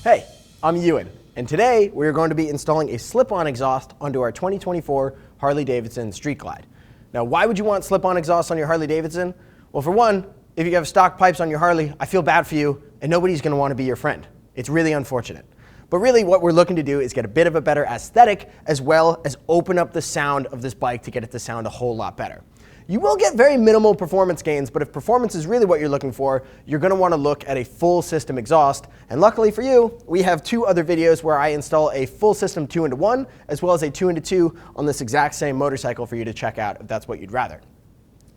Hey, I'm Ewan, and today we are going to be installing a slip-on exhaust onto our 2024 Harley-Davidson Street Glide. Now, why would you want slip-on exhaust on your Harley-Davidson? Well, for one, if you have stock pipes on your Harley, I feel bad for you, and nobody's going to want to be your friend. It's really unfortunate. But really what we're looking to do is get a bit of a better aesthetic, as well as open up the sound of this bike to get it to sound a whole lot better. You will get very minimal performance gains, but if performance is really what you're looking for, you're going to want to look at a full system exhaust. And luckily for you, we have two other videos where I install a full system 2-in-1, as well as a 2-in-2 on this exact same motorcycle for you to check out if that's what you'd rather.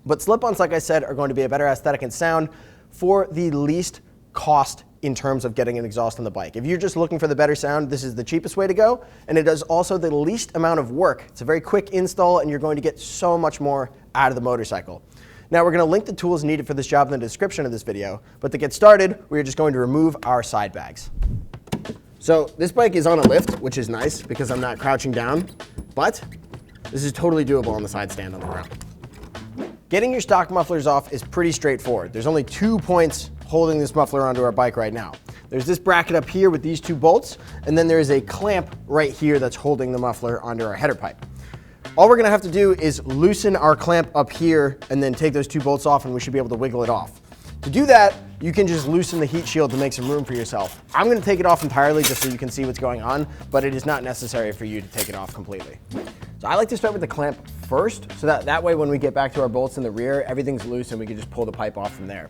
But slip-ons, like I said, are going to be a better aesthetic and sound for the least cost in terms of getting an exhaust on the bike. If you're just looking for the better sound, this is the cheapest way to go, and it is also the least amount of work. It's a very quick install, and you're going to get so much more out of the motorcycle. Now, we're going to link the tools needed for this job in the description of this video, but to get started, we're just going to remove our side bags. So this bike is on a lift, which is nice because I'm not crouching down, but this is totally doable on the side stand on the ground. Getting your stock mufflers off is pretty straightforward. There's only 2 points holding this muffler onto our bike right now. There's this bracket up here with these 2 bolts, and then there is a clamp right here that's holding the muffler onto our header pipe. All we're gonna have to do is loosen our clamp up here and then take those 2 bolts off, and we should be able to wiggle it off. To do that, you can just loosen the heat shield to make some room for yourself. I'm gonna take it off entirely just so you can see what's going on, but it is not necessary for you to take it off completely. So I like to start with the clamp first, so that way when we get back to our bolts in the rear, everything's loose and we can just pull the pipe off from there.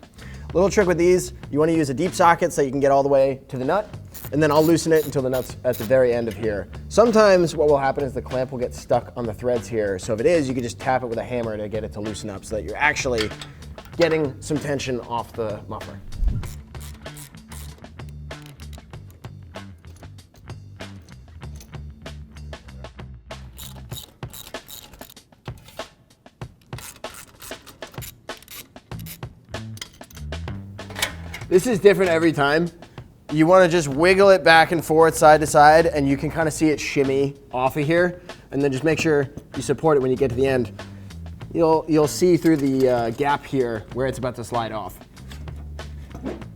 Little trick with these, you want to use a deep socket so you can get all the way to the nut, and then I'll loosen it until the nut's at the very end of here. Sometimes what will happen is the clamp will get stuck on the threads here, so if it is, you can just tap it with a hammer to get it to loosen up so that you're actually getting some tension off the muffler. This is different every time. You want to just wiggle it back and forth, side to side, and you can kind of see it shimmy off of here. And then just make sure you support it when you get to the end. You'll see through the gap here where it's about to slide off.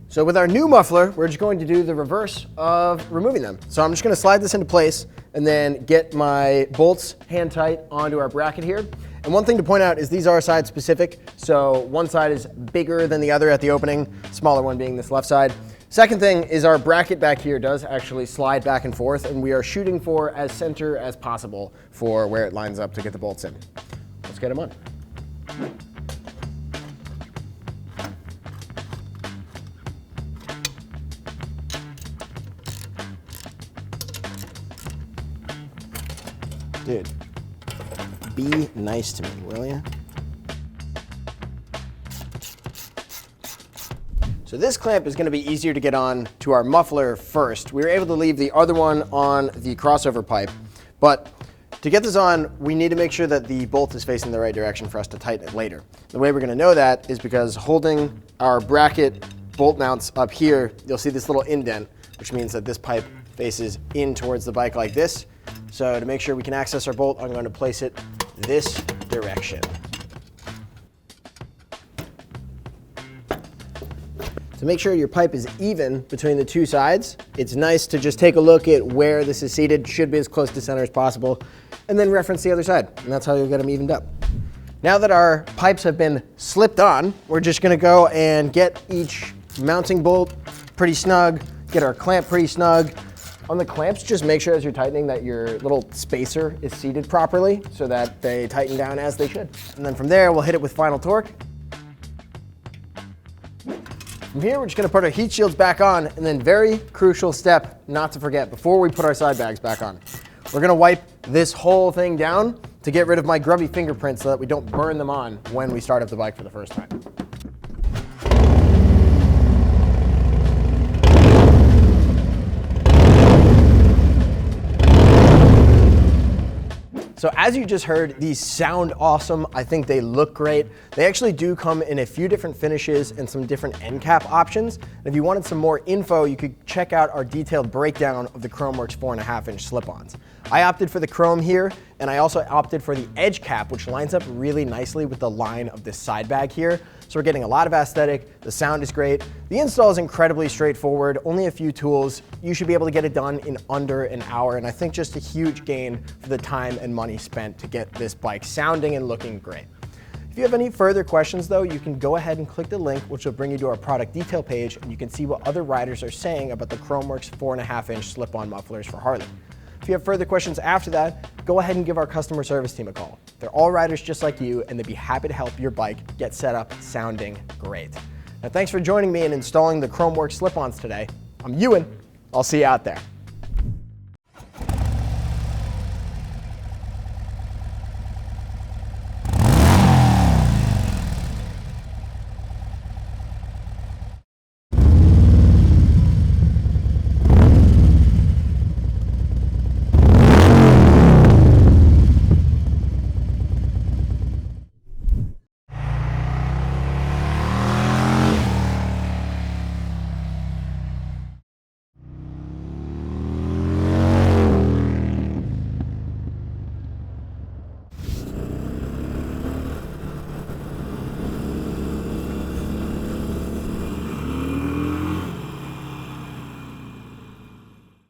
So with our new muffler, we're just going to do the reverse of removing them. So I'm just going to slide this into place and then get my bolts hand tight onto our bracket here. And one thing to point out is these are side specific, so one side is bigger than the other at the opening, smaller one being this left side. Second thing is our bracket back here does actually slide back and forth, and we are shooting for as center as possible for where it lines up to get the bolts in. Let's get them on. Dude. Be nice to me, will you? So this clamp is going to be easier to get on to our muffler first. We were able to leave the other one on the crossover pipe, but to get this on, we need to make sure that the bolt is facing the right direction for us to tighten it later. The way we're going to know that is because holding our bracket bolt mounts up here, you'll see this little indent, which means that this pipe faces in towards the bike like this. So to make sure we can access our bolt, I'm going to place it this direction. To make sure your pipe is even between the 2 sides, it's nice to just take a look at where this is seated. Should be as close to center as possible, and then reference the other side, and that's how you'll get them evened up. Now that our pipes have been slipped on, we're just going to go and get each mounting bolt pretty snug, get our clamp pretty snug. On the clamps, just make sure as you're tightening that your little spacer is seated properly so that they tighten down as they should. And then from there, we'll hit it with final torque. From here, we're just going to put our heat shields back on, and then very crucial step not to forget before we put our side bags back on. We're going to wipe this whole thing down to get rid of my grubby fingerprints so that we don't burn them on when we start up the bike for the first time. So as you just heard, these sound awesome. I think they look great. They actually do come in a few different finishes and some different end cap options. And if you wanted some more info, you could check out our detailed breakdown of the Werks 4.5-inch slip-ons. I opted for the Khrome here, and I also opted for the edge cap, which lines up really nicely with the line of this side bag here. So we're getting a lot of aesthetic, the sound is great. The install is incredibly straightforward, only a few tools. You should be able to get it done in under an hour, and I think just a huge gain for the time and money spent to get this bike sounding and looking great. If you have any further questions though, you can go ahead and click the link, which will bring you to our product detail page, and you can see what other riders are saying about the Werks 4.5-inch slip-on mufflers for Harley. If you have further questions after that, go ahead and give our customer service team a call. They're all riders just like you, and they'd be happy to help your bike get set up sounding great. Now thanks for joining me in installing the Werks slip-ons today. I'm Ewan. I'll see you out there.